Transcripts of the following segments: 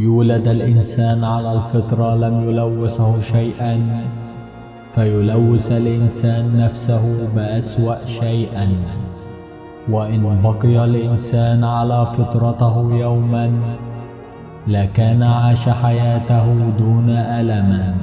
يولد الإنسان على الفطرة لم يلوثه شيئا، فيلوث الإنسان نفسه بأسوأ شيئا. وإن بقي الإنسان على فطرته يوما لكان عاش حياته دون ألم.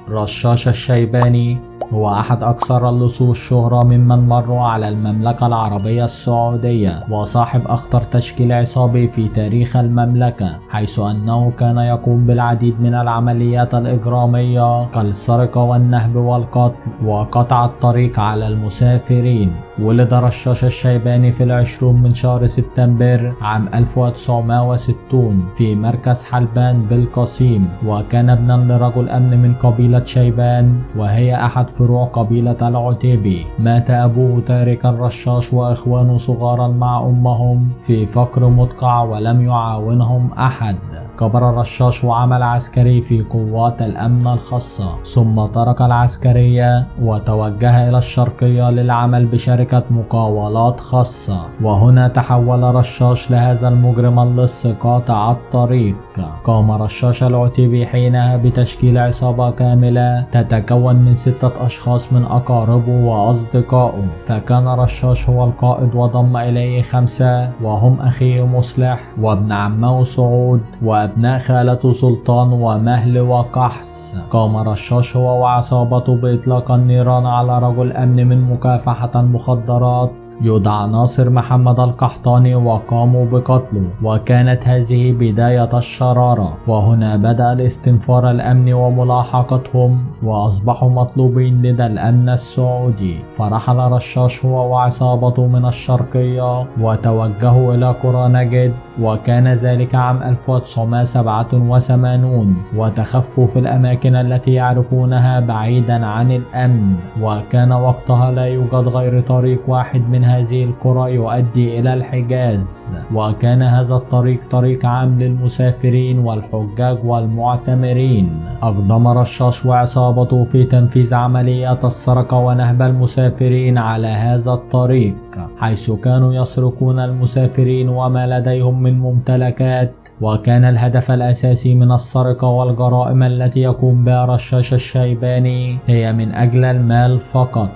رشاش الشيباني هو أحد أكثر اللصوص شهرة ممن مروا على المملكة العربية السعودية، وصاحب أخطر تشكيل عصابي في تاريخ المملكة، حيث أنه كان يقوم بالعديد من العمليات الإجرامية كالسرقة والنهب والقتل وقطع الطريق على المسافرين. ولد رشاش الشيباني في 20 من شهر سبتمبر عام 1960 في مركز حلبان بالقصيم، وكان ابنا لرجل أمن من قبيلة شيبان، وهي أحد فروع قبيلة العتيبي. مات أبوه تاركا رشاش وإخوانه صغارا مع أمهم في فقر مدقع ولم يعاونهم أحد. كبر رشاش وعمل عسكري في قوات الأمن الخاصة، ثم ترك العسكرية وتوجه إلى الشرقية للعمل بشركة مقاولات خاصة، وهنا تحول رشاش لهذا المجرم اللص قاطع الطريق. قام رشاش العتيبي حينها بتشكيل عصابة كاملة تتكون من 6 أشخاص من أقاربه وأصدقائه، فكان رشاش هو القائد وضم إليه 5 وهم أخيه مصلح وابن عمه سعود وأبناء خالته سلطان ومهل وقحص. قام رشاش هو وعصابته بإطلاق النيران على رجل أمن من مكافحة المخدرات يدعى ناصر محمد القحطاني، وقاموا بقتله، وكانت هذه بداية الشرارة. وهنا بدأ الاستنفار الأمني وملاحقتهم، وأصبحوا مطلوبين لدى الأمن السعودي. فرحل رشاش هو وعصابته من الشرقية وتوجهوا إلى قرى نجد، وكان ذلك عام 1987، وتخفوا في الأماكن التي يعرفونها بعيدا عن الأمن. وكان وقتها لا يوجد غير طريق واحد من هذه القرى يؤدي إلى الحجاز، وكان هذا الطريق طريق عام للمسافرين والحجاج والمعتمرين. أقدم رشاش وعصابته في تنفيذ عمليات السرقة ونهب المسافرين على هذا الطريق، حيث كانوا يسرقون المسافرين وما لديهم من ممتلكات. وكان الهدف الأساسي من السرقة والجرائم التي يقوم بها رشاش الشيباني هي من أجل المال فقط.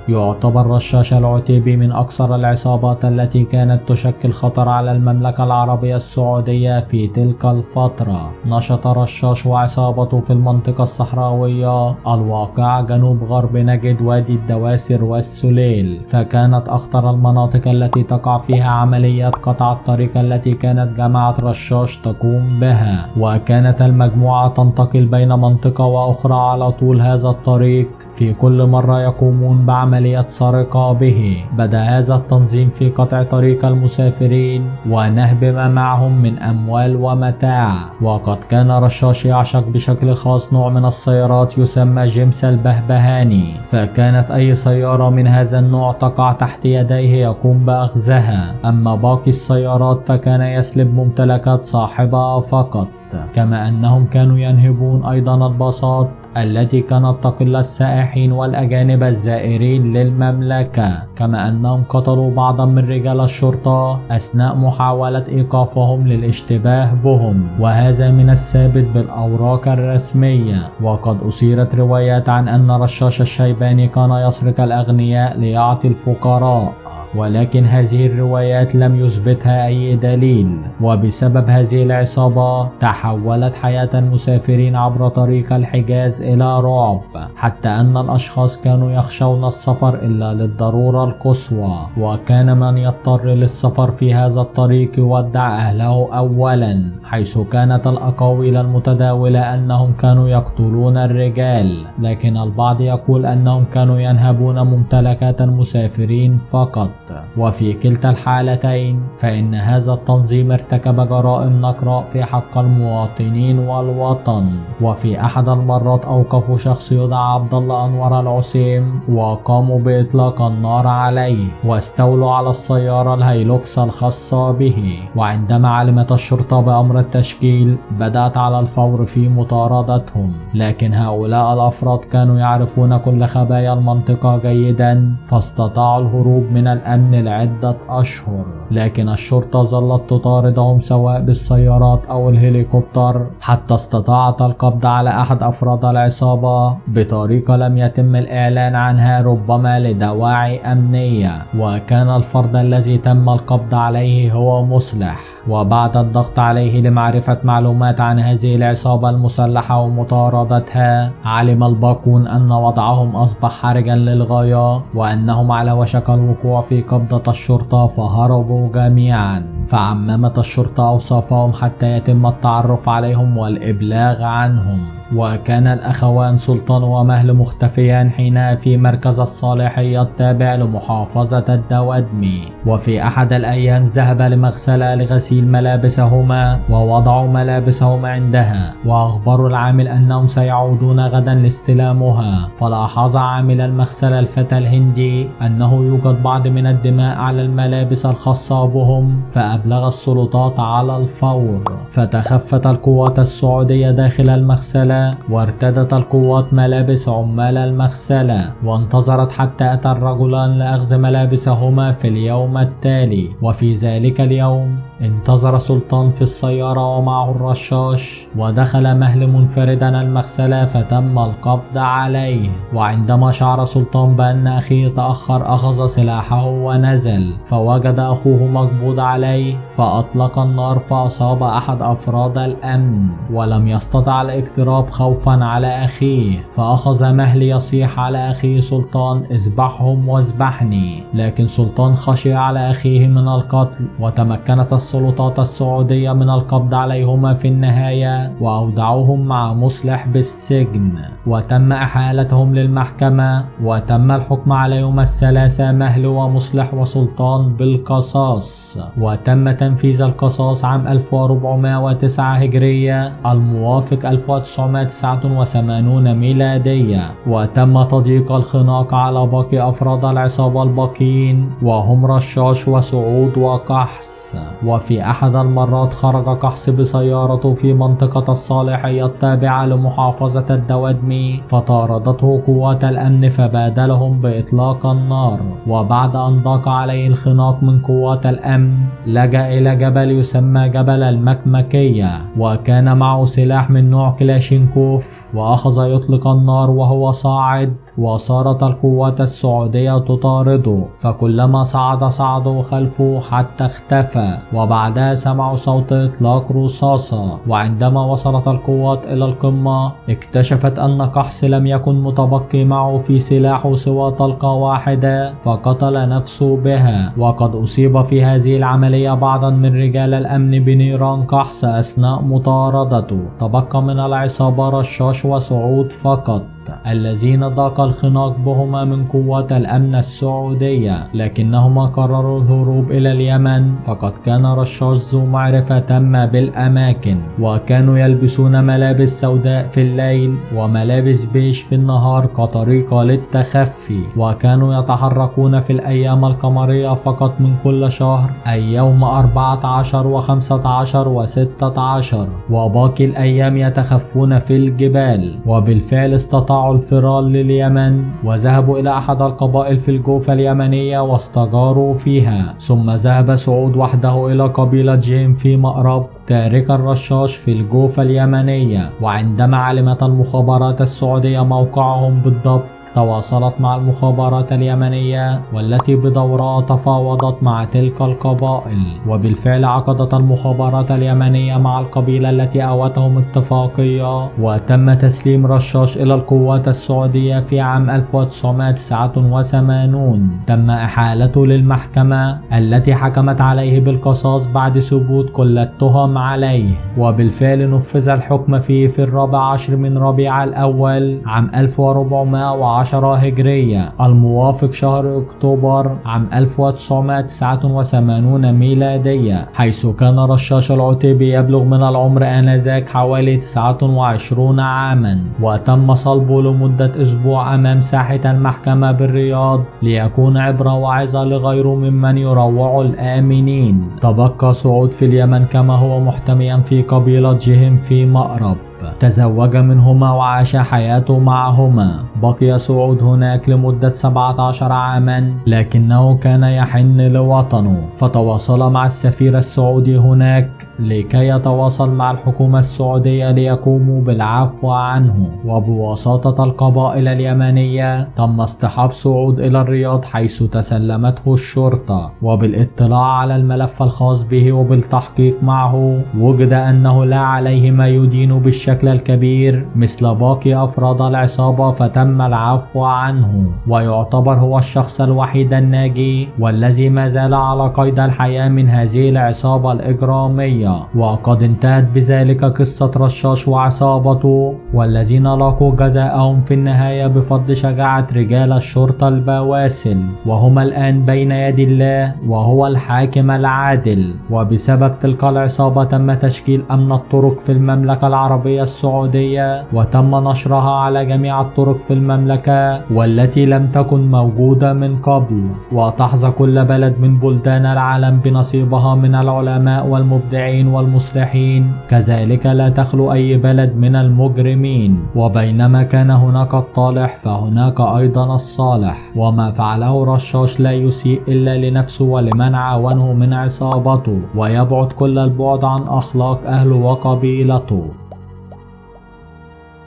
يعتبر رشاش العتيبي من أكثر العصابات التي كانت تشكل خطر على المملكة العربية السعودية في تلك الفترة. نشط رشاش وعصابته في المنطقة الصحراوية الواقعة جنوب غرب نجد وادي الدواسر والسليل، فكانت أخطر المناطق التي تقع فيها عمليات قطع الطريق التي كانت جماعة رشاش تقوم بها. وكانت المجموعة تنتقل بين منطقة وأخرى على طول هذا الطريق، في كل مرة يقومون بعملية سرقة به. بدأ هذا التنظيم في قطع طريق المسافرين ونهب ما معهم من أموال ومتاع. وقد كان رشاش يعشق بشكل خاص نوع من السيارات يسمى جيمس البهبهاني، فكانت أي سيارة من هذا النوع تقع تحت يديه يقوم بأخذها، أما باقي السيارات فكان يسلب ممتلكات صاحبها فقط. كما أنهم كانوا ينهبون أيضا الباصات التي كانت تقل السائحين والأجانب الزائرين للمملكة. كما أنهم قتلوا بعضا من رجال الشرطة أثناء محاولة إيقافهم للاشتباه بهم، وهذا من الثابت بالأوراق الرسمية. وقد أثيرت روايات عن أن رشاش الشيباني كان يسرق الأغنياء ليعطي الفقراء، ولكن هذه الروايات لم يثبتها أي دليل. وبسبب هذه العصابة تحولت حياة المسافرين عبر طريق الحجاز إلى رعب، حتى أن الأشخاص كانوا يخشون السفر إلا للضرورة القصوى. وكان من يضطر للسفر في هذا الطريق يودع أهله أولا، حيث كانت الأقاويل المتداولة أنهم كانوا يقتلون الرجال، لكن البعض يقول أنهم كانوا ينهبون ممتلكات المسافرين فقط. وفي كلتا الحالتين فإن هذا التنظيم ارتكب جرائم نقراء في حق المواطنين والوطن. وفي أحد المرات أوقفوا شخص يدعى عبد الله أنور العسيم وقاموا بإطلاق النار عليه، واستولوا على السيارة الهيلوكس الخاصة به. وعندما علمت الشرطة بأمر التشكيل بدأت على الفور في مطاردتهم، لكن هؤلاء الأفراد كانوا يعرفون كل خبايا المنطقة جيدا، فاستطاعوا الهروب من الأمن الأمن لعدة أشهر، لكن الشرطة ظلت تطاردهم سواء بالسيارات أو الهليكوبتر حتى استطاعت القبض على أحد أفراد العصابة بطريقة لم يتم الإعلان عنها، ربما لدواعي أمنية. وكان الفرد الذي تم القبض عليه هو مصلح، وبعد الضغط عليه لمعرفة معلومات عن هذه العصابة المسلحة ومطاردتها، علم الباقون أن وضعهم أصبح حرجا للغاية وأنهم على وشك الوقوع في قبضة الشرطة، فهربوا جميعا. فعممت الشرطة أوصافهم حتى يتم التعرف عليهم والإبلاغ عنهم. وكان الأخوان سلطان ومهل مختفيان حينها في مركز الصالحية التابع لمحافظة الدوادمي. وفي أحد الأيام ذهب لمغسلة لغسيل ملابسهما ووضعوا ملابسهما عندها، وأخبروا العامل أنهم سيعودون غدا لاستلامها. فلاحظ عامل المغسلة الفتى الهندي أنه يوجد بعض من الدماء على الملابس الخاصة بهم، فأبلغ السلطات على الفور. فتخفت القوات السعودية داخل المغسلة، وارتدت القوات ملابس عمال المغسلة، وانتظرت حتى أتى الرجلان لأخذ ملابسهما في اليوم التالي. وفي ذلك اليوم انتظر سلطان في السيارة ومعه الرشاش، ودخل مهل منفردا المغسلة فتم القبض عليه. وعندما شعر سلطان بأن أخيه تأخر أخذ سلاحه ونزل، فوجد أخوه مقبوض عليه فأطلق النار فأصاب أحد أفراد الأمن، ولم يستطع الاقتراب خوفا على أخيه. فأخذ مهل يصيح على أخيه سلطان: اذبحهم واذبحني. لكن سلطان خشي على أخيه من القتل، وتمكنت السلطات السعودية من القبض عليهما في النهاية، وأودعوهم مع مصلح بالسجن، وتم إحالتهم للمحكمة، وتم الحكم عليهما الثلاثة مهل ومصلح وسلطان بالقصاص. وتم تنفيذ القصاص عام 1409 هجرية الموافق 1989 ميلادية. وتم تضييق الخناق على باقي أفراد العصابة الباقيين، وهم رشاش وسعود وقحص. وفي أحد المرات خرج قحص بسيارته في منطقة الصالحية التابعة لمحافظة الدوادمي، فطاردته قوات الأمن فبادلهم بإطلاق النار. وبعد أن ضاق عليه الخناق من قوات الأمن، لجأ إلى جبل يسمى جبل المكمكية، وكان معه سلاح من نوع كلاشينكوف، وأخذ يطلق النار وهو صاعد. وصارت القوات السعودية تطارده، فكلما صعدوا خلفه حتى اختفى. وبعدها سمعوا صوت إطلاق رصاصة، وعندما وصلت القوات إلى القمة اكتشفت أن قحص لم يكن متبقي معه في سلاحه سوى طلقة واحدة، فقتل نفسه بها. وقد أصيب في هذه العملية بعضا من رجال الأمن بنيران قحص أثناء مطاردته. تبقى من العصابة رشاش وسعود فقط الذين ضاق الخناق بهما من قوات الأمن السعودية، لكنهما قرروا الهروب إلى اليمن. فقد كان رشاش ذو معرفة تامة بالأماكن، وكانوا يلبسون ملابس سوداء في الليل وملابس بيج في النهار كطريقة للتخفي. وكانوا يتحركون في الأيام القمرية فقط من كل شهر، أي يوم 14 و15 و16، وباقي الأيام يتخفون في الجبال. وبالفعل استطاعوا الفرار لليمن، وذهبوا إلى أحد القبائل في الجوفة اليمنية واستجاروا فيها. ثم ذهب سعود وحده إلى قبيلة جيم في مأرب، تاركا الرشاش في الجوفة اليمنية. وعندما علمت المخابرات السعودية موقعهم بالضبط، تواصلت مع المخابرات اليمنية، والتي بدورها تفاوضت مع تلك القبائل. وبالفعل عقدت المخابرات اليمنية مع القبيلة التي أوتهم اتفاقية، وتم تسليم رشاش إلى القوات السعودية في عام 1989. تم إحالته للمحكمة التي حكمت عليه بالقصاص بعد ثبوت كل التهم عليه. وبالفعل نفذ الحكم فيه في 14 من ربيع الأول عام 1410 هجرية الموافق شهر أكتوبر عام 1989 ميلادية، حيث كان رشاش العتيبي يبلغ من العمر آنذاك حوالي 29 عاما. وتم صلبه لمدة أسبوع أمام ساحة المحكمة بالرياض ليكون عبرة وعظة لغيره ممن يروع الآمنين. تبقى سعود في اليمن كما هو محتميا في قبيلة جهم في مأرب. تزوج منهما وعاش حياته معهما. بقي سعود هناك لمدة 17 عاما، لكنه كان يحن لوطنه، فتواصل مع السفير السعودي هناك لكي يتواصل مع الحكومة السعودية ليقوموا بالعفو عنه. وبواسطة القبائل اليمنية تم اصطحاب سعود إلى الرياض، حيث تسلمته الشرطة. وبالاطلاع على الملف الخاص به وبالتحقيق معه، وجد أنه لا عليه ما يدين بالشكل الكبير مثل باقي أفراد العصابة، فتم العفو عنه، ويعتبر هو الشخص الوحيد الناجي والذي ما زال على قيد الحياة من هذه العصابة الإجرامية. وقد انتهت بذلك قصة رشاش وعصابته، والذين لاقوا جزاءهم في النهاية بفضل شجاعة رجال الشرطة البواسل، وهم الآن بين يدي الله وهو الحاكم العادل. وبسبب تلك العصابة تم تشكيل أمن الطرق في المملكة العربية السعودية، وتم نشرها على جميع الطرق في المملكة والتي لم تكن موجودة من قبل. وتحظى كل بلد من بلدان العالم بنصيبها من العلماء والمبدعين والمصلحين، كذلك لا تخلو أي بلد من المجرمين. وبينما كان هناك الطالح فهناك أيضا الصالح، وما فعله رشاش لا يسيء إلا لنفسه ولمن عاونه من عصابته، ويبعد كل البعد عن أخلاق أهله وقبيلته.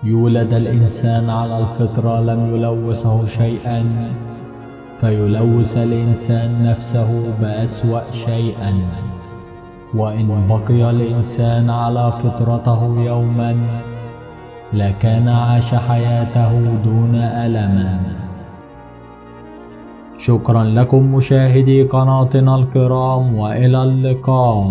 يولد الإنسان على الفطرة لم يلوثه شيئا، فيلوث الإنسان نفسه بأسوأ شيئا. وإن بقي الإنسان على فطرته يوما لكان عاش حياته دون ألم. شكرا لكم مشاهدي قناتنا الكرام، وإلى اللقاء.